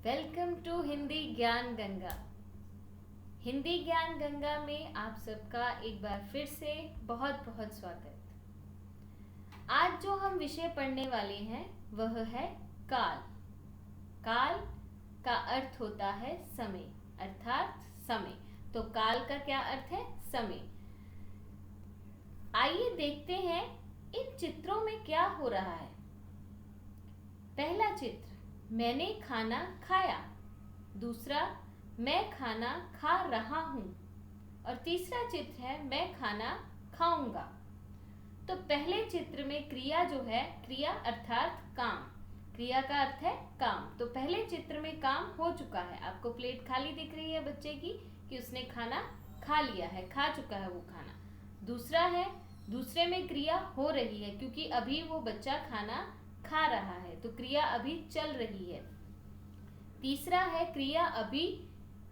Welcome to Hindi ज्ञान गंगा। हिंदी ज्ञान गंगा में आप सबका एक बार फिर से बहुत बहुत स्वागत। आज जो हम विषय पढ़ने वाले हैं वह है काल। काल का अर्थ होता है समय, अर्थात समय। तो काल का क्या अर्थ है? समय। आइए देखते हैं इन चित्रों में क्या हो रहा है। पहला चित्र, मैंने खाना खाया। दूसरा, मैं खाना खा रहा हूँ। और तीसरा चित्र है, मैं खाना खाऊंगा। तो पहले चित्र में क्रिया जो है, क्रिया अर्थात काम, क्रिया का अर्थ है काम। तो पहले चित्र में काम हो चुका है। आपको प्लेट खाली दिख रही है बच्चे की कि उसने खाना खा लिया है, खा चुका है वो खाना। दूसरा है, दूसरे में क्रिया हो रही है क्योंकि अभी वो बच्चा खाना खा रहा है, तो क्रिया अभी चल रही है। तीसरा है, क्रिया अभी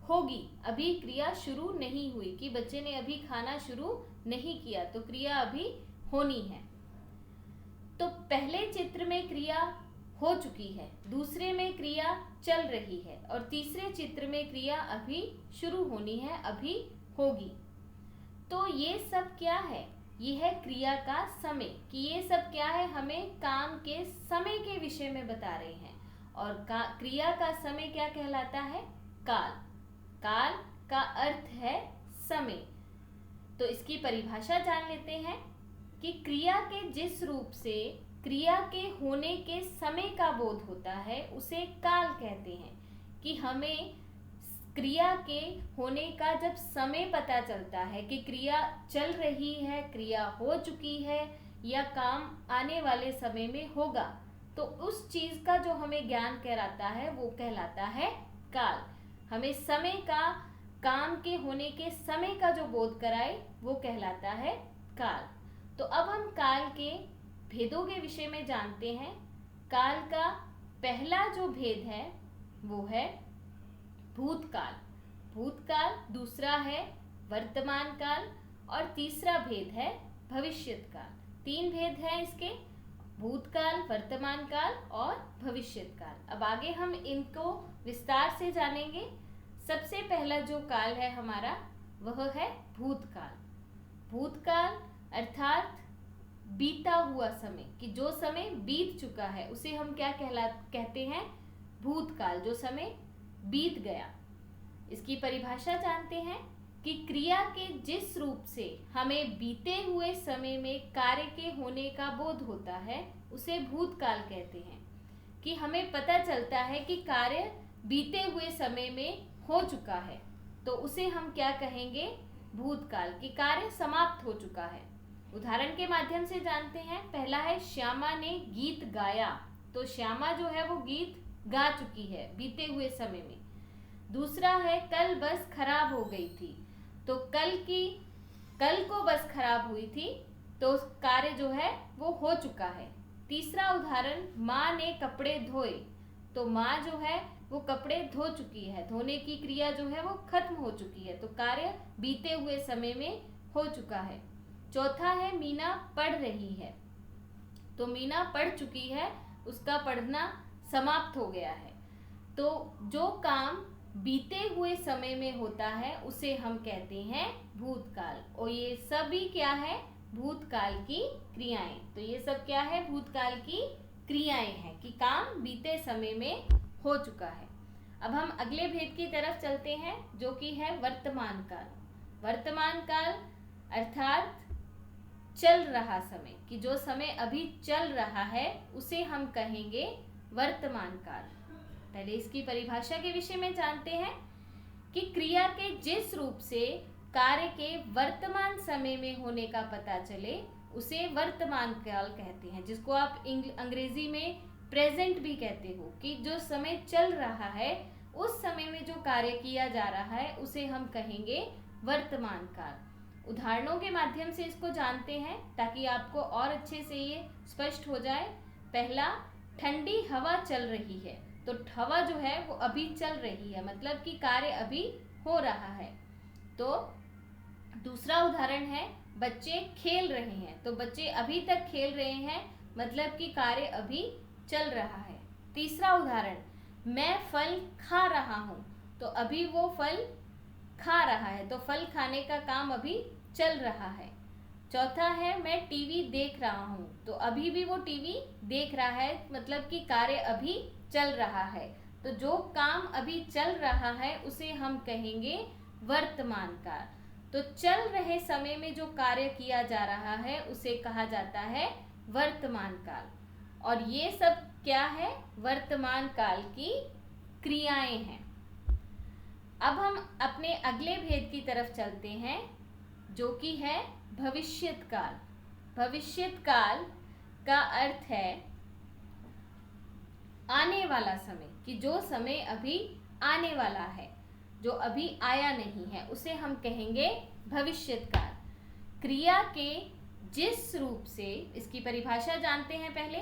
होगी, अभी क्रिया शुरू नहीं हुई कि बच्चे ने अभी खाना शुरू नहीं किया, तो क्रिया अभी होनी है। तो पहले चित्र में क्रिया हो चुकी है, दूसरे में क्रिया चल रही है और तीसरे चित्र में क्रिया अभी शुरू होनी है, अभी होगी। तो ये सब क्या है? ये है क्रिया का समय, कि ये सब क्या है, हमें काम के समय के विषय में बता रहे हैं। और क्रिया का समय क्या कहलाता है? काल। काल का अर्थ है समय। तो इसकी परिभाषा जान लेते हैं कि क्रिया के जिस रूप से क्रिया के होने के समय का बोध होता है उसे काल कहते हैं। कि हमें क्रिया के होने का जब समय पता चलता है कि क्रिया चल रही है, क्रिया हो चुकी है या काम आने वाले समय में होगा, तो उस चीज का जो हमें ज्ञान कहलाता है वो कहलाता है काल। हमें समय का, काम के होने के समय का जो बोध कराए वो कहलाता है काल। तो अब हम काल के भेदों के विषय में जानते हैं। काल का पहला जो भेद है वो है भूतकाल। भूतकाल, दूसरा है वर्तमान काल और तीसरा भेद है भविष्यत काल। तीन भेद हैं इसके, भूतकाल, वर्तमान काल और भविष्यत काल। अब आगे हम इनको विस्तार से जानेंगे। सबसे पहला जो काल है हमारा वह है भूतकाल। भूतकाल अर्थात बीता हुआ समय, कि जो समय बीत चुका है उसे हम क्या कहते हैं? भूतकाल, जो समय बीत गया। इसकी परिभाषा जानते हैं कि क्रिया के जिस रूप से हमें बीते हुए समय में कार्य के होने का बोध होता है उसे भूतकाल कहते हैं। कि हमें पता चलता है कि कार्य बीते हुए समय में हो चुका है, तो उसे हम क्या कहेंगे? भूतकाल। कि कार्य समाप्त हो चुका है। उदाहरण के माध्यम से जानते हैं। पहला है, श्यामा ने गीत गाया। तो श्यामा जो है वो गीत गा चुकी है बीते हुए समय में। दूसरा है, कल बस खराब हो गई थी। तो कल को बस खराब हुई थी, तो कार्य जो है वो हो चुका है। तीसरा उदाहरण, माँ ने कपड़े धोए। तो माँ जो है वो कपड़े धो चुकी है, धोने की क्रिया जो है वो खत्म हो चुकी है, तो कार्य बीते हुए समय में हो चुका है। चौथा है, मीना पढ़ रही है। तो मीना पढ़ चुकी है, उसका पढ़ना समाप्त हो गया है। तो जो काम बीते हुए समय में होता है उसे हम कहते हैं भूतकाल। और ये सभी क्या है? भूतकाल की क्रियाएं। तो ये सब क्या है? भूतकाल की क्रियाएं हैं कि काम बीते समय में हो चुका है। अब हम अगले भेद की तरफ चलते हैं जो कि है वर्तमान काल। वर्तमान काल अर्थात चल रहा समय, कि जो समय अभी चल रहा है उसे हम कहेंगे वर्तमान काल। पहले इसकी परिभाषा के विषय में जानते हैं कि क्रिया के जिस रूप से कार्य के वर्तमान समय में होने का पता चले उसे वर्तमान काल कहते हैं, जिसको आप अंग्रेजी में प्रेजेंट भी कहते हो। कि जो समय चल रहा है उस समय में जो कार्य किया जा रहा है उसे हम कहेंगे वर्तमान काल। उदाहरणों के माध्यम से इसको जानते हैं ताकि आपको और अच्छे से ये स्पष्ट हो जाए। पहला, ठंडी हवा चल रही है। तो हवा जो है वो अभी चल रही है, मतलब कि कार्य अभी हो रहा है। तो दूसरा उदाहरण है, बच्चे खेल रहे हैं। तो बच्चे अभी तक खेल रहे हैं, मतलब कि कार्य अभी चल रहा है। तीसरा उदाहरण, मैं फल खा रहा हूँ, तो अभी वो फल खा रहा है, तो फल खाने का काम अभी चल रहा है। चौथा है मैं टीवी देख रहा हूँ, तो अभी भी वो टीवी देख रहा है, मतलब कि कार्य अभी चल रहा है। तो जो काम अभी चल रहा है उसे हम कहेंगे वर्तमान काल। तो चल रहे समय में जो कार्य किया जा रहा है उसे कहा जाता है वर्तमान काल। और ये सब क्या है? वर्तमान काल की क्रियाएं हैं। अब हम अपने अगले भेद की तरफ चलते हैं, जो कि है भविष्यत काल। भविष्यत काल का अर्थ है आने वाला समय, कि जो समय अभी आने वाला है, जो अभी आया नहीं है, उसे हम कहेंगे भविष्यत काल। क्रिया के जिस रूप से, इसकी परिभाषा जानते हैं पहले।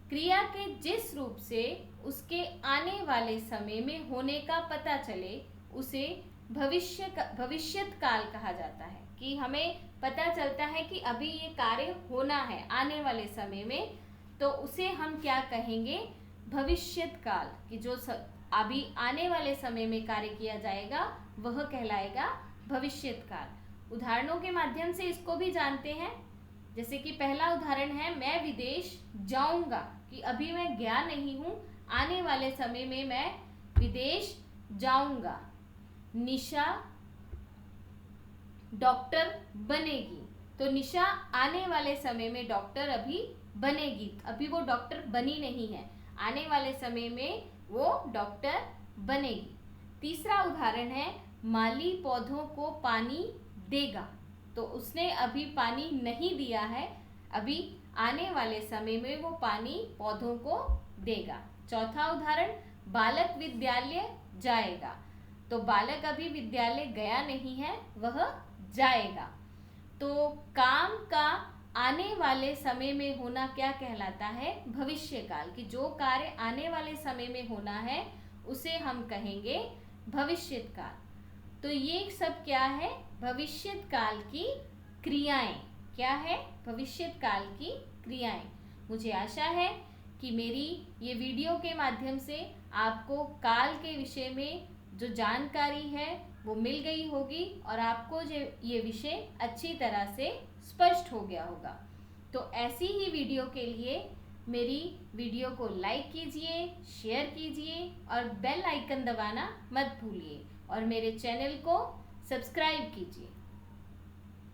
क्रिया के जिस रूप से उसके आने वाले समय में होने का पता चले उसे भविष्यत काल कहा जाता है। कि हमें पता चलता है कि अभी ये कार्य होना है आने वाले समय में, तो उसे हम क्या कहेंगे? भविष्यत काल। कि जो अभी आने वाले समय में कार्य किया जाएगा वह कहलाएगा भविष्यत काल। उदाहरणों के माध्यम से इसको भी जानते हैं। जैसे कि पहला उदाहरण है मैं विदेश जाऊंगा, कि अभी मैं गया नहीं हूं, आने वाले समय में मैं विदेश जाऊंगा। निशा डॉक्टर बनेगी, तो निशा आने वाले समय में डॉक्टर अभी बनेगी, अभी वो डॉक्टर बनी नहीं है, आने वाले समय में वो डॉक्टर बनेगी। तीसरा उदाहरण है माली पौधों को पानी देगा, तो उसने अभी पानी नहीं दिया है, अभी आने वाले समय में वो पानी पौधों को देगा। चौथा उदाहरण बालक विद्यालय जाएगा, तो बालक अभी विद्यालय गया नहीं है, वह जाएगा। तो काम का आने वाले समय में होना क्या कहलाता है? भविष्य काल। कि जो कार्य आने वाले समय में होना है उसे हम कहेंगे भविष्यत काल। तो ये सब क्या है? भविष्यत काल की क्रियाएं। क्या है? भविष्यत काल की क्रियाएं। मुझे आशा है कि मेरी ये वीडियो के माध्यम से आपको काल के विषय में जो जानकारी है वो मिल गई होगी और आपको जो ये विषय अच्छी तरह से स्पष्ट हो गया होगा। तो ऐसी ही वीडियो के लिए मेरी वीडियो को लाइक कीजिए, शेयर कीजिए और बेल आइकन दबाना मत भूलिए और मेरे चैनल को सब्सक्राइब कीजिए।